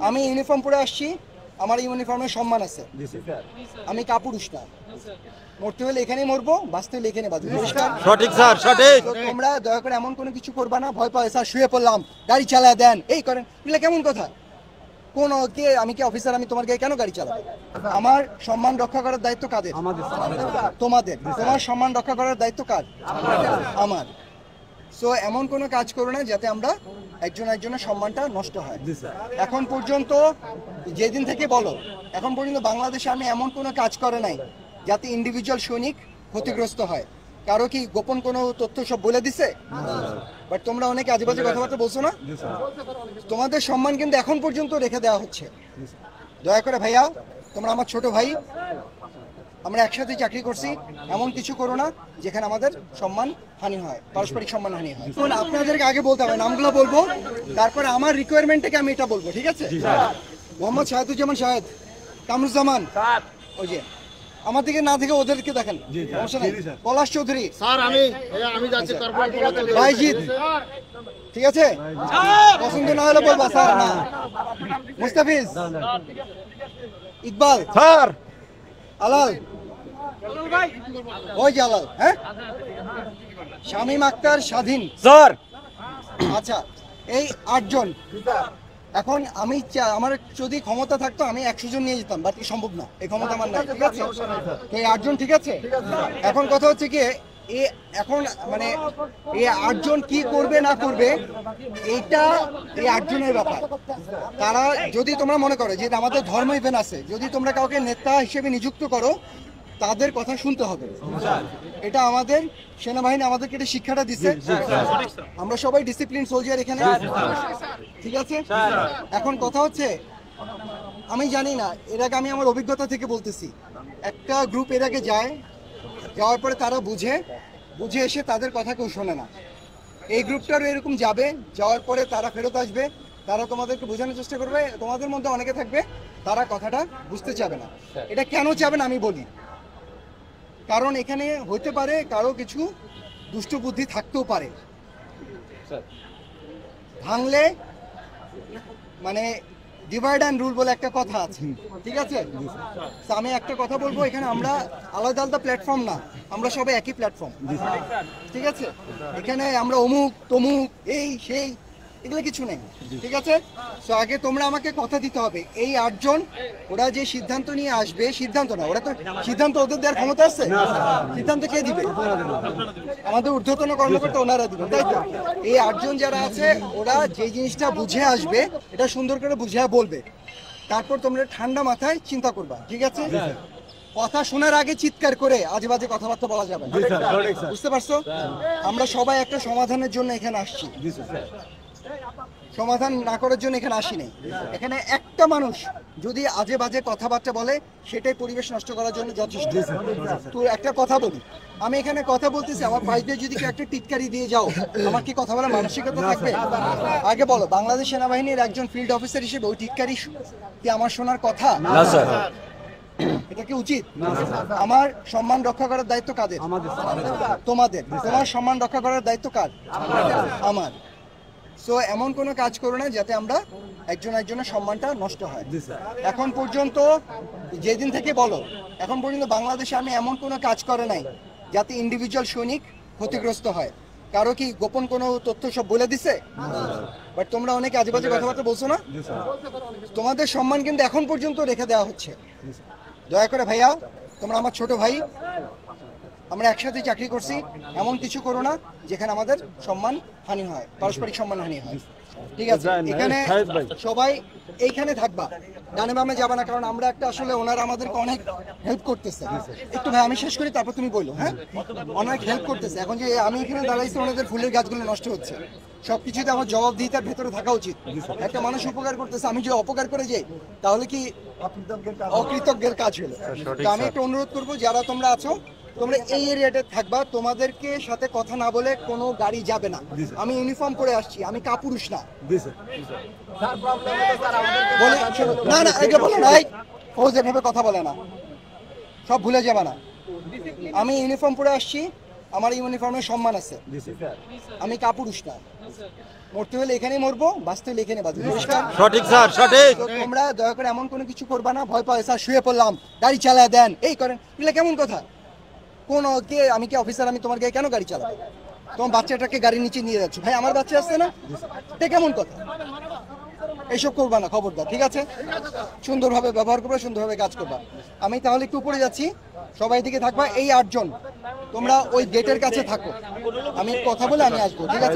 আমি ইউনিফর্ম পরে আসছি, আমার ইউনিফর্মের সম্মান আছে। আমি কাপুরুষ না, মরতে হলে এখানেই মরবো, বাঁচতে হলে এখানে বাঁচবো। সঠিক স্যার, সঠিক। তোমরা দয়া করে এমন কোনো কিছু করবা না, ভয় পায় স্যার শুয়ে পড়লাম, গাড়ি চালায় দেন, এই করেন, এগুলো কেমন কথা? কোন কে আমি কি অফিসার? আমি তোমার গায়ে কেন গাড়ি চালাবো? আমার সম্মান রক্ষা করার দায়িত্ব কাদের? তোমাদের। তোমার সম্মান রক্ষা করার দায়িত্ব কার? আমার। সো এমন কোনো কাজ করো না যাতে আমরা একজন একজনের সম্মানটা নষ্ট হয়। এখন পর্যন্ত যেদিন থেকে বলো, এখন পর্যন্ত বাংলাদেশে আমি এমন কোনো কাজ করে নাই যাতে ইন্ডিভিজুয়াল সৈনিক ক্ষতিগ্রস্ত হয়। কারো কি গোপন কোনো তথ্য সব বলে দিছে? বাট তোমরা অনেকে আজেবাজে কথাবার্তা বলছো না। তোমাদের সম্মান কিন্তু এখন পর্যন্ত রেখে দেওয়া হচ্ছে। দয়া করে ভাইয়া, তোমরা আমার ছোট ভাই, আমরা একসাথে চাকরি করছি, এমন কিছু করো না যেখানে আমাদের সম্মান হানি হয়, পারস্পরিক সম্মান হানি হয়। এখন আপনাদেরকে আগে বলতে হবে, নামগুলো বলবো, তারপরে আমার রিকোয়ারমেন্ট থেকে আমি এটা বলবো, ঠিক আছে? মোহাম্মদ শাহেদুজ্জামান শাহেদ, কামরুজ্জামান, ওই যে আমার দিকে না থেকে ওদেরকে দেখেন, সমস্যা নাই। পলাশ চৌধুরী স্যার, আমি যাচ্ছি বাইজিদ, ঠিক আছে? পছন্দ না হলে বলবা স্যার না। মুস্তাফিজ, ইকবাল স্যার, আলাল, ওই যে আলাল, হ্যাঁ, শামীম আক্তার, স্বাধীন স্যার। আচ্ছা, এই 8 জন। এখন আমি আমার যদি ক্ষমতা থাকতো আমি 100 জন নিয়ে যেতাম, বাট সম্ভব না, এই ক্ষমতা আমার নাই, ঠিক আছে? তো এই 8 জন, ঠিক আছে? এখন কথা হচ্ছে কি, এখন মানে এই 8 জন কি করবে না করবে এইটা এই 8 জনের ব্যাপার। তারা যদি তোমরা মনে করো যে আমাদের ধর্ম ইভেন্ট আছে, যদি তোমরা কাউকে নেতা হিসেবে নিযুক্ত করো, তাদের কথা শুনতে হবে। এটা আমাদের সেনাবাহিনী আমাদেরকে এটা শিক্ষাটা দিচ্ছে। আমরা সবাই ডিসিপ্লিন সোলজার এখানে, ঠিক আছে? এখন কথা হচ্ছে, আমি জানি না, এর আগে আমি আমার অভিজ্ঞতা থেকে বলতেছি, একটা গ্রুপ এর আগে যায়, যাওয়ার পরে তারা বুঝে এসে তাদের কথা কেউ শোনে না। এই গ্রুপটারও এরকম যাবে, যাওয়ার পরে তারা ফেরত আসবে, তারা তোমাদেরকে বোঝানোর চেষ্টা করবে, তোমাদের মধ্যে অনেকে থাকবে তারা কথাটা বুঝতে চাবে না। এটা কেন চাবে না আমি বলি, কারণ এখানে হতে পারে কারো কিছু দুষ্ট বুদ্ধি থাকতেও পারে। ভাঙলে মানে ডিভাইড অ্যান্ড রুল বলে একটা কথা আছে, ঠিক আছে? আমি একটা কথা বলবো, এখানে আমরা আলাদা আলাদা প্ল্যাটফর্ম না, আমরা সবাই একই প্ল্যাটফর্ম, ঠিক আছে? এখানে আমরা অমুক তমুক এই সেই এগুলো কিছু নেই, ঠিক আছে? তো আগে তোমরা আমাকে কথা দিতে হবে, এই 8 জন ওরা যে সিদ্ধান্ত নিয়ে আসবে, সিদ্ধান্ত না, ওরা তো সিদ্ধান্ত ওদের দেওয়ার ক্ষমতা আছে? সিদ্ধান্ত কে দিবে? আমাদের ঊর্ধ্বতন কর্মকর্তা, ওনারা দিবেন, তাই তো? এই 8 জন যারা আছে, ওরা যে জিনিসটা বুঝে আসবে এটা সুন্দর করে বুঝে বলবে, তারপর তোমরা ঠান্ডা মাথায় চিন্তা করবা, ঠিক আছে? কথা শোনার আগে চিৎকার করে আজে বাজে কথাবার্তা বলা যাবে না, বুঝতে পারছো? আমরা সবাই একটা সমাধানের জন্য এখানে আসছি, সমাধান না করার জন্য এখানে আসিনি। এখানে একটা মানুষ যদি আজে বাজে কথাবার্তা বলে, সেটাই পরিবেশ নষ্ট করার জন্য যথেষ্ট। তো একটা কথা বলি, আমি এখানে কথা বলতেছি, আমার পাশ দিয়ে যদি কেউ একটা টিটকারি দিয়ে যাও, আমার কি কথা বলার মানসিকতা থাকবে? আগে বলো, বাংলাদেশ সেনাবাহিনীর একজন ফিল্ড অফিসার হিসেবে ওই টিটকারি কি আমার শোনার কথা? না স্যার। এটা কি উচিত? আমার সম্মান রক্ষা করার দায়িত্ব কাদের? তোমাদের। তোমার সম্মান রক্ষা করার দায়িত্ব কার? আমার। সো এমন কোনো কাজ করো না যাতে আমরা একজন একজনের সম্মানটা নষ্ট হয়। এখন পর্যন্ত যেদিন থেকে বলো, এখন পর্যন্ত বাংলাদেশে আমি এমন কোনো কাজ করে নাই যাতে ইন্ডিভিজুয়াল সৈনিক ক্ষতিগ্রস্ত হয়। কারো কি গোপন কোনো তথ্য সব বলে দিছে? বাট তোমরা অনেকে আজেবাজে কথাবার্তা বলছো না। তোমাদের সম্মান কিন্তু এখন পর্যন্ত রেখে দেওয়া হচ্ছে। দয়া করে ভাইয়া, তোমরা আমার ছোট ভাই, আমরা একসাথে চাকরি করছি, এমন কিছু করো না যেখানে আমাদের সম্মান হানি হয়, পারস্পরিক সম্মান হানি হয়, ঠিক আছে? এখানে সবাই এইখানে থাকবা, ডানে বামে যাবা না, কারণ আমরা একটা আসলে ওনারা আমাদেরকে অনেক হেল্প করতেছে। একটু ভাই আমি শেষ করি, তারপর তুমি বলো। হ্যাঁ, অনেক হেল্প করতেছে। এখন যে আমি এখানে দাঁড়াইছি, ওনাদের ফুলের গাছগুলো নষ্ট হচ্ছে, সবকিছুতে আমার জবাবদিহিতার ভেতরে থাকা উচিত। একটা মানুষ উপকার করতেছে, আমি যদি অপকার করে যাই তাহলে কি অকৃতজ্ঞের কাজ হলো? তো আমি একটা অনুরোধ করবো, যারা তোমরা আছো, তোমরা এই এরিয়াতে থাকবা, তোমাদেরকে সাথে কথা না বলে কোনো গাড়ি যাবে না। আমি ইউনিফর্ম পরে আসছি, আমি কাপুরুষ না। না না, এটা বলো না, এভাবে কথা বলে না, সব ভুলে যাবে না। আমি ইউনিফর্ম পরে আসছি, আমার ইউনিফর্মের সম্মান আছে, আমি কাপুরুষ না। মরতে হলে এখানেই মরবো, বাঁচতে হলে এখানে বাঁচবো। পরিষ্কার? সঠিক স্যার সঠিক। তো তোমরা দয়া করে এমন কোনো কিছু করবা না, ভয় পায় স্যার শুয়ে পড়লাম, গাড়ি চালায় দেন, এই করেন, এগুলো কেমন কথা? কোন কে, আমি কি অফিসার, আমি তোমার গায়ে কেন গাড়ি চালাবো? তোমার বাচ্চাটাকে গাড়ির নিচে নিয়ে যাচ্ছ, ভাই আমার বাচ্চা আসছে না, এটা কেমন কথা? এইসব করবা না, খবরদার, ঠিক আছে? সুন্দরভাবে ব্যবহার করবা, সুন্দরভাবে কাজ করবা। আমি তাহলে একটু উপরে যাচ্ছি, সবাই দিকে থাকবা। এই 8 জন তোমরা ওই গেটের কাছে থাকো, আমি কথা বলে আমি আসবো, ঠিক আছে?